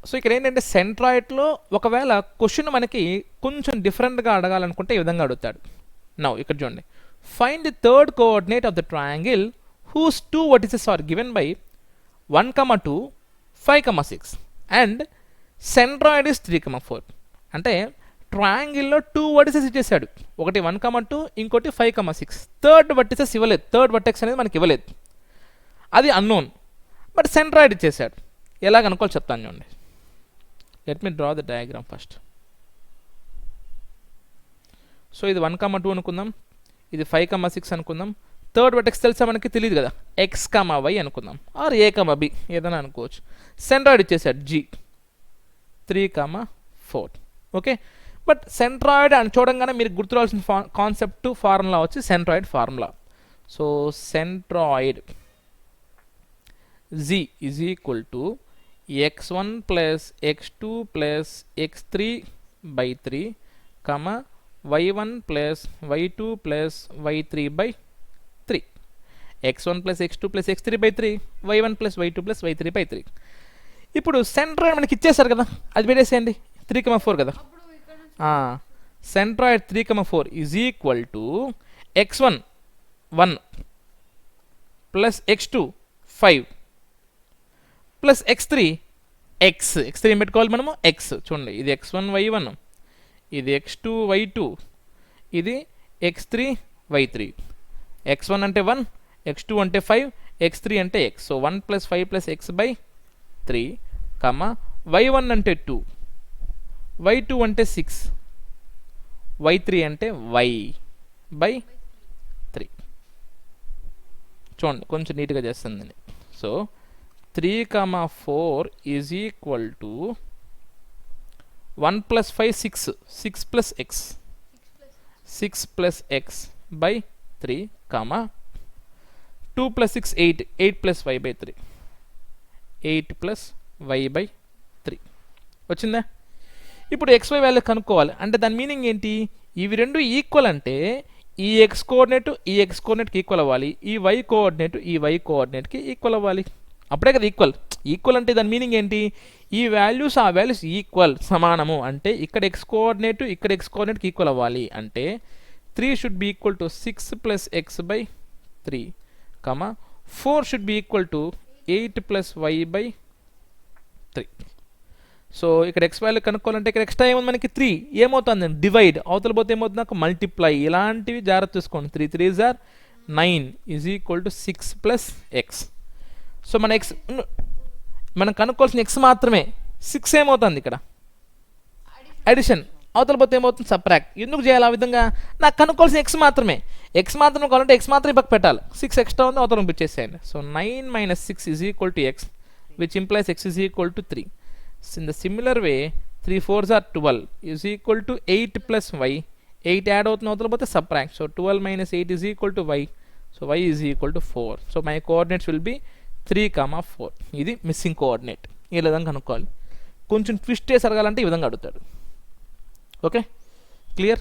So ఇక్కడ ఏంటంటే సెంట్రాయిడ్లో ఒకవేళ క్వశ్చన్ మనకి కొంచెం డిఫరెంట్గా అడగాలనుకుంటే ఈ విధంగా అడుగుతాడు. నౌ ఇక్కడ చూడండి, find the third coordinate of the triangle whose 2 vertices are given by 1,2 5,6 and centroid is 3,4. అంటే ట్రయాంగిల్లో 2 vertices ఇచ్చేసాడు, ఒకటి 1,2 ఇంకోటి 5,6. థర్డ్ వర్టిసెస్ ఇవ్వలేదు, థర్డ్ వర్టెక్స్ అనేది మనకి ఇవ్వలేదు, అది అన్నోన్. బట్ సెంట్రాయిడ్ ఇచ్చేసాడు. ఎలా కనుక్కోవాలి చెప్తాను చూడండి. Let me draw the diagram first. So ఇది 1,2 అనుకుందాం, ఇది 5,6 అనుకుందాం. థర్డ్ వర్టెక్స్ తెలుసా మనకి, తెలియదు కదా, ఎక్స్ కామా వై అనుకుందాం, ఆర్ ఏ కామా బి ఏదైనా అనుకోవచ్చు. సెంట్రాయిడ్ ఇచ్చేసాడు జీ 3,4. ఓకే, బట్ సెంట్రాయిడ్ అని చూడంగానే మీరు గుర్తురాల్సిన కాన్సెప్ట్ ఫార్ములా వచ్చి centroid formula. So centroid z is equal to x1 plus x2 plus x3 by 3 comma y1 plus y2 plus y3 by 3. x1 plus x2 plus x3 by 3 y1 plus y2 plus y3 by 3. ఇప్పుడు centroid మనకి ఇచ్చేసారు కదా, అది పెట్టేసేయండి. 3,4 కదా, centroid 3,4 is equal to x1 1 plus x2 5 plus x3 x3 ఏం పెట్టుకోవాలి మనము, x. చూడండి, ఇది x1 y1, ఇది x2 y2, ఇది x3 y3. x1 అంటే 1, x2 అంటే 5, x3 అంటే x. So 1 + 5 + x by 3 comma y1 అంటే 2, y2 అంటే 6, y3 అంటే y by 3. చూడండి కొంచెం నీట్గా చేస్తుంది. So 3,4 is equal to 1 plus 5 6, 6 plus x, 6 plus x by 3 comma 2 plus 6 8, 8 plus y by 3, 8 plus y by 3 వచ్చిందా. ఇప్పుడు xy వాల్యూ కనుక్కోవాలి అంటే దాని మీనింగ్ ఏంటి, ఇవి రెండు ఈక్వల్ అంటే ఈ x కోఆర్డినేట్ ఈ x కోఆర్డినేట్కి ఈక్వల్ అవ్వాలి, ఈ y కోఆర్డినేట్ ఈ y కోఆర్డినేట్కి ఈక్వల్ అవ్వాలి, అప్పుడే కదా ఈక్వల్. ఈక్వల్ అంటే దాని మీనింగ్ ఏంటి, ఈ వాల్యూస్ ఆ వాల్యూస్ ఈక్వల్ సమానము అంటే ఇక్కడ ఎక్స్ కోఆర్డినేట్ ఇక్కడ ఎక్స్ కోఆర్డినేట్కి ఈక్వల్ అవ్వాలి అంటే 3 should be equal to 6 plus x by 3 comma 4 should be equal to 8 plus y by 3. So ఇక్కడ ఎక్స్ వాల్యూ కనుక్కోవాలంటే ఇక్కడ ఎక్స్ట్రా ఏముంది మనకి 3, ఏమవుతుంది డివైడ్, అవతల పోతే ఏమవుతుంది నాకు మల్టిప్లై, ఇలాంటివి జాగ్రత్త తీసుకోండి. 3 3s are 9 is equal to 6 plus X. So మన ఎక్స్ మనం కనుక్కోవాల్సిన ఎక్స్ మాత్రమే, 6 ఏమవుతుంది ఇక్కడ అడిషన్, అవతల పోతే ఏమవుతుంది సబ్ట్రాక్ట్. ఎందుకు చేయాలి ఆ విధంగా, నాకు కనుక్కోవాల్సిన ఎక్స్ మాత్రమే, ఎక్స్ మాత్రం కావాలంటే ఎక్స్ మాత్రమే పక్క పెట్టాలి, 6 ఎక్స్ట్రా ఉంది అవతల పంపించేసేయండి. So 9 - 6 is equal to x which implies x is equal to 3. In the similar way 3 4s are 12 is equal to 8 plus y, 8 add అవుతుంది అవతల పోతే subtract. So 12 - 8 is equal to y, so y is equal to 4. So my coordinates will be 3,4. ఇది missing coordinate. ఈ విధంగా కనుక్కోవాలి. కొంచెం twist చేసి అడగాలంటే ఈ విధంగా అడుగుతాడు. Okay clear.